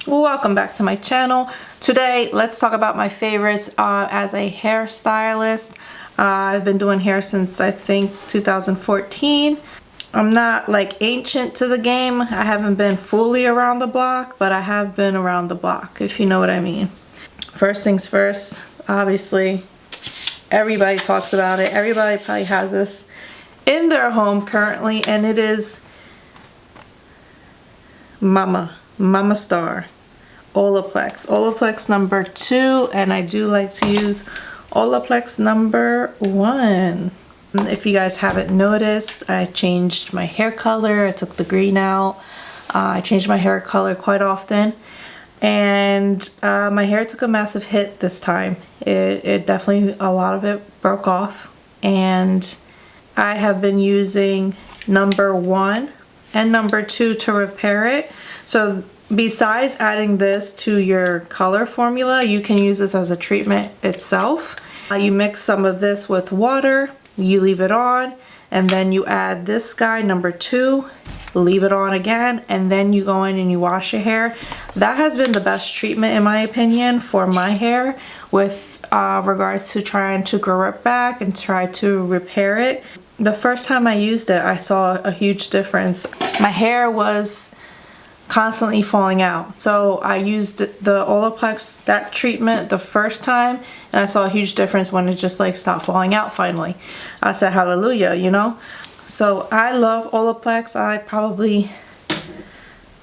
Welcome back to my channel. Today let's talk about my favorites as a hairstylist. I've been doing hair since I think 2014. I'm not like ancient to the game. I haven't been fully around the block, but I have been around the block, if you know what I mean. First things first, obviously everybody talks about it. Everybody probably has this in their home currently, and it is Mama Star Olaplex. Olaplex number 2, and I do like to use Olaplex number 1. If you guys haven't noticed, I changed my hair color. I took the green out. I changed my hair color quite often, and my hair took a massive hit this time. It definitely, a lot of it broke off, and I have been using number 1 and number 2 to repair it. So besides adding this to your color formula, you can use this as a treatment itself. You mix some of this with water, you leave it on, and then you add this guy, number 2, leave it on again, and then you go in and you wash your hair. That has been the best treatment in my opinion for my hair with regards to trying to grow it back and try to repair it. The first time I used it, I saw a huge difference. My hair was constantly falling out. So I used the Olaplex, that treatment, the first time, and I saw a huge difference when it just like stopped falling out finally. I said hallelujah, you know? So I love Olaplex. I probably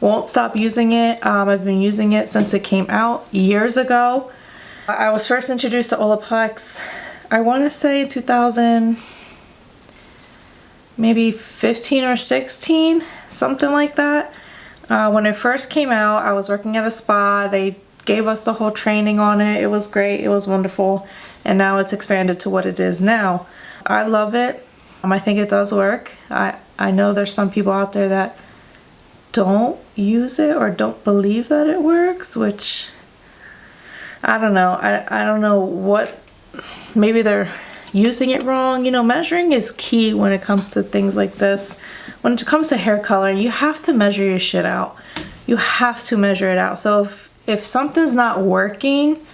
won't stop using it. I've been using it since it came out years ago. I was first introduced to Olaplex, I want to say in 2000, maybe 15 or 16, something like that. When it first came out, I was working at a spa. They gave us the whole training on it. It was great. It was wonderful. And now it's expanded to what it is now. I love it. I think it does work. I know there's some people out there that don't use it or don't believe that it works, which I don't know. I don't know what, maybe they're using it wrong. You know, measuring is key when it comes to things like this. When it comes to hair coloring, you have to measure your shit out. You have to measure it out. So if something's not working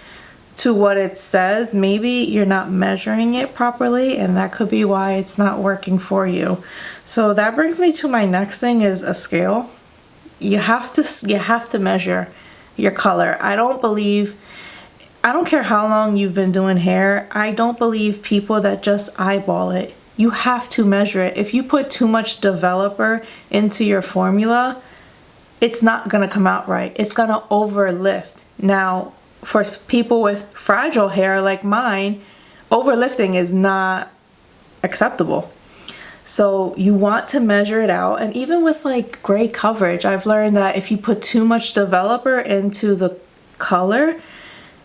to what it says, maybe you're not measuring it properly, and that could be why it's not working for you. So that brings me to my next thing, is a scale. You have to measure your color. I don't care how long you've been doing hair, I don't believe people that just eyeball it. You have to measure it. If you put too much developer into your formula, it's not gonna come out right. It's gonna overlift. Now, for people with fragile hair like mine, overlifting is not acceptable. So you want to measure it out. And even with like gray coverage, I've learned that if you put too much developer into the color,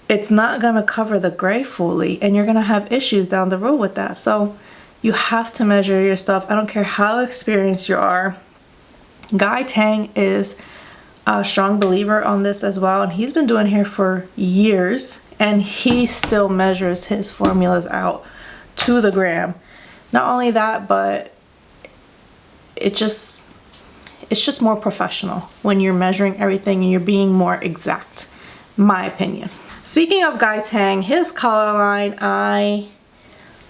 it's not gonna cover the gray fully, and you're gonna have issues down the road with that. So you have to measure your stuff. I don't care how experienced you are. Guy Tang is a strong believer on this as well, and he's been doing hair for years, and he still measures his formulas out to the gram. Not only that, but it's just more professional when you're measuring everything and you're being more exact, my opinion. Speaking of Guy Tang, his color line, I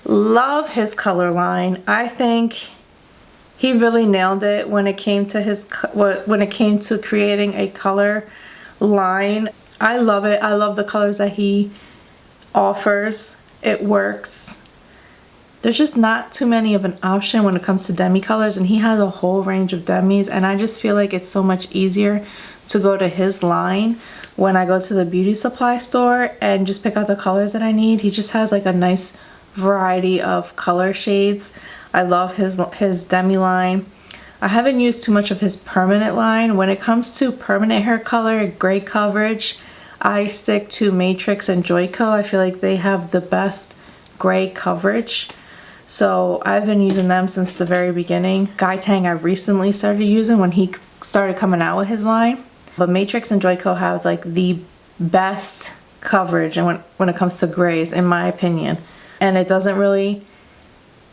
love his color line. I think he really nailed it when it came to creating a color line. I love it. I love the colors that he offers. It works. There's just not too many of an option when it comes to demi colors, and he has a whole range of demis, and I just feel like it's so much easier to go to his line when I go to the beauty supply store and just pick out the colors that I need. He just has like a nice variety of color shades. I love his demi line. I haven't used too much of his permanent line. When it comes to permanent hair color, gray coverage, I stick to Matrix and Joico. I feel like they have the best gray coverage. So I've been using them since the very beginning. Guy Tang I've recently started using when he started coming out with his line. But Matrix and Joico have like the best coverage and when it comes to grays, in my opinion. And it doesn't really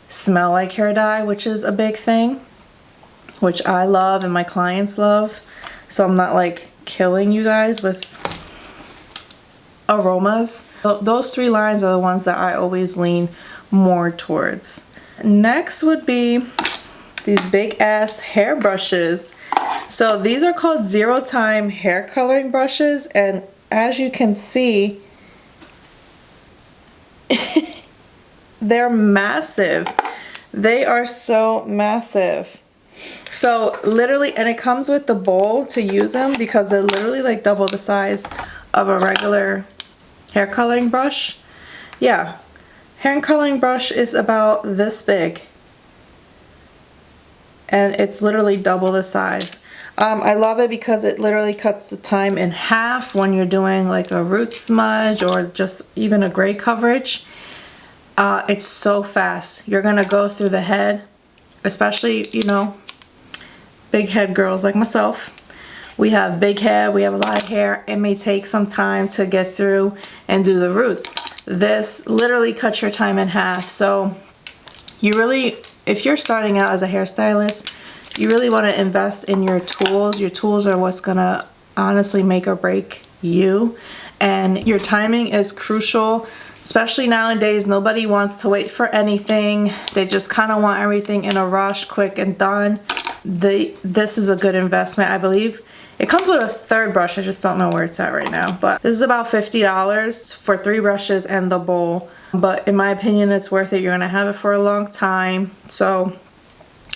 smell like hair dye, which is a big thing, which I love and my clients love. So I'm not like killing you guys with aromas. Those 3 lines are the ones that I always lean more towards. Next would be these big ass hair brushes. So these are called 0 time hair coloring brushes, and as you can see, they're massive. They are so massive. So literally, and it comes with the bowl to use them because they're literally like double the size of a regular hair coloring brush. Yeah, hair coloring brush is about this big, and it's literally double the size. I love it because it literally cuts the time in half when you're doing like a root smudge or just even a gray coverage. It's so fast. You're gonna go through the head, especially, you know, big head girls like myself. We have big head, we have a lot of hair. It may take some time to get through and do the roots. This literally cuts your time in half. So you really, if you're starting out as a hairstylist, you really want to invest in your tools. Your tools are what's gonna honestly make or break you. And your timing is crucial, especially nowadays. Nobody wants to wait for anything. They just kind of want everything in a rush, quick and done. This is a good investment, I believe. It comes with a 3rd brush. I just don't know where it's at right now. But this is about $50 for 3 brushes and the bowl. But in my opinion, it's worth it. You're going to have it for a long time. So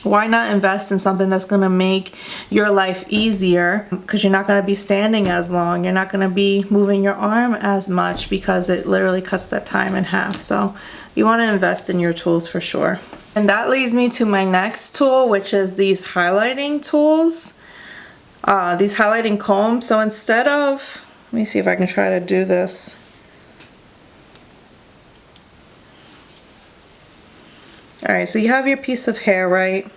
why not invest in something that's going to make your life easier? Because you're not going to be standing as long. You're not going to be moving your arm as much because it literally cuts that time in half. So you want to invest in your tools for sure. And that leads me to my next tool, which is these highlighting tools. These highlighting combs. So instead of, let me see if I can try to do this. Alright, so you have your piece of hair, right?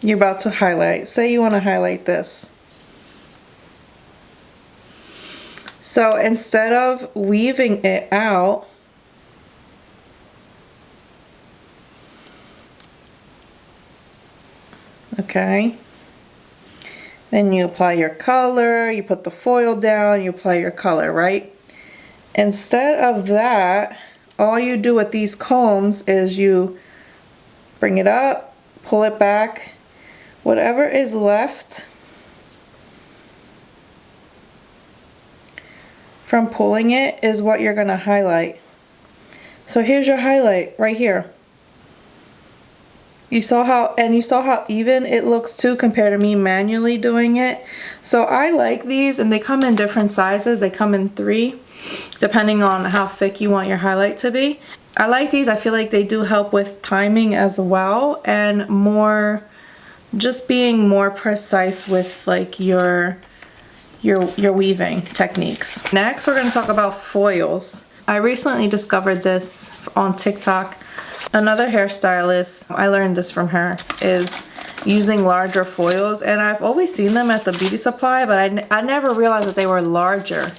You're about to highlight. Say you want to highlight this. So instead of weaving it out, okay, then you apply your color, you put the foil down, you apply your color, right? Instead of that, all you do with these combs is you bring it up, pull it back, whatever is left from pulling it is what you're going to highlight. So here's your highlight right here. You saw how even it looks too compared to me manually doing it. So I like these, and they come in different sizes. They come in 3 depending on how thick you want your highlight to be. I like these. I feel like they do help with timing as well, and more just being more precise with like your weaving techniques. Next, we're going to talk about foils. I recently discovered this on TikTok. Another hairstylist, I learned this from her, is using larger foils, and I've always seen them at the beauty supply, but I never realized that they were larger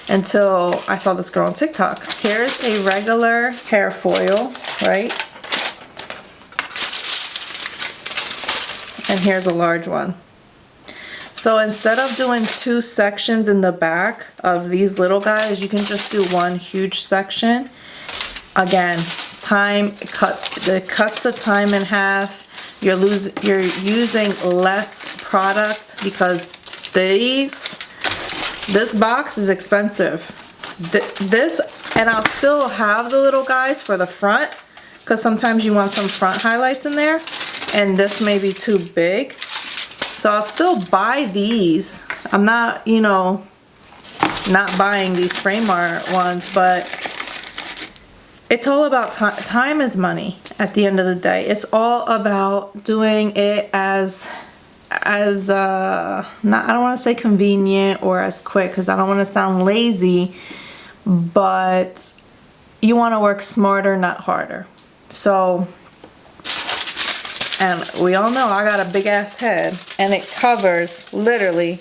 until I saw this girl on TikTok. Here's a regular hair foil, right? And here's a large one. So instead of doing 2 sections in the back of these little guys, you can just do 1 huge section. Again, it cuts the time in half. You're using less product because this box is expensive. This, and I'll still have the little guys for the front because sometimes you want some front highlights in there, and this may be too big. So I'll still buy these. I'm not, you know, not buying these frame art ones, but it's all about time. Time is money at the end of the day. It's all about doing it as not, I don't want to say convenient or as quick because I don't want to sound lazy, but you want to work smarter, not harder. So, and we all know I got a big ass head, and it covers literally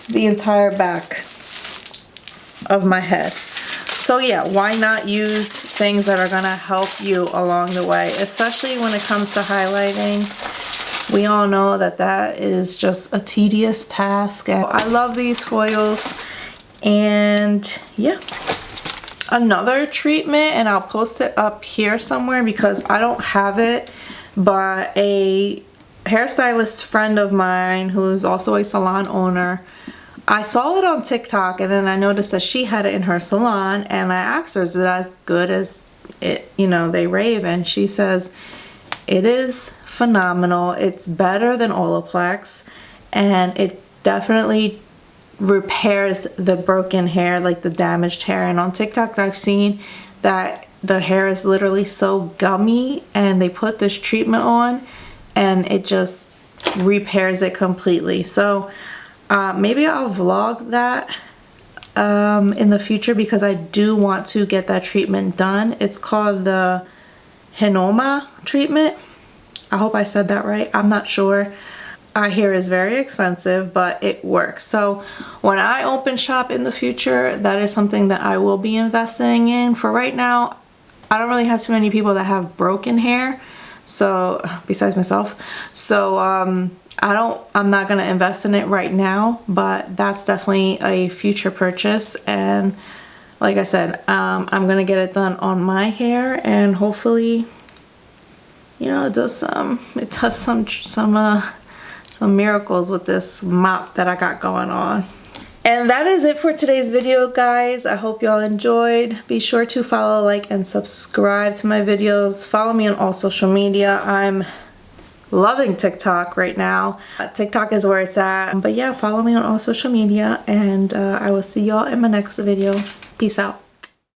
the entire back of my head. So yeah, why not use things that are gonna help you along the way, especially when it comes to highlighting. we all know that that is just a tedious task. And I love these foils. And yeah, another treatment, and I'll post it up here somewhere because I don't have it, but a hairstylist friend of mine who is also a salon owner, I saw it on TikTok and then I noticed that she had it in her salon, and I asked her, is it as good as it, you know, they rave? And she says it is phenomenal. It's better than Olaplex, and it definitely repairs the broken hair, like the damaged hair. And on TikTok I've seen that the hair is literally so gummy, and they put this treatment on and it just repairs it completely. So maybe I'll vlog that in the future because I do want to get that treatment done. It's called the Genoma treatment. I hope I said that right. I'm not sure. I hear it's very expensive, but it works. So when I open shop in the future, that is something that I will be investing in. For right now, I don't really have too many people that have broken hair, so besides myself. So I'm not gonna invest in it right now, but that's definitely a future purchase. And like I said, I'm gonna get it done on my hair, and hopefully, you know, it does some miracles with this mop that I got going on. And that is it for today's video, guys. I hope y'all enjoyed. Be sure to follow, like, and subscribe to my videos. Follow me on all social media. I'm loving TikTok right now. TikTok is where it's at. But yeah, follow me on all social media, and I will see y'all in my next video. Peace out.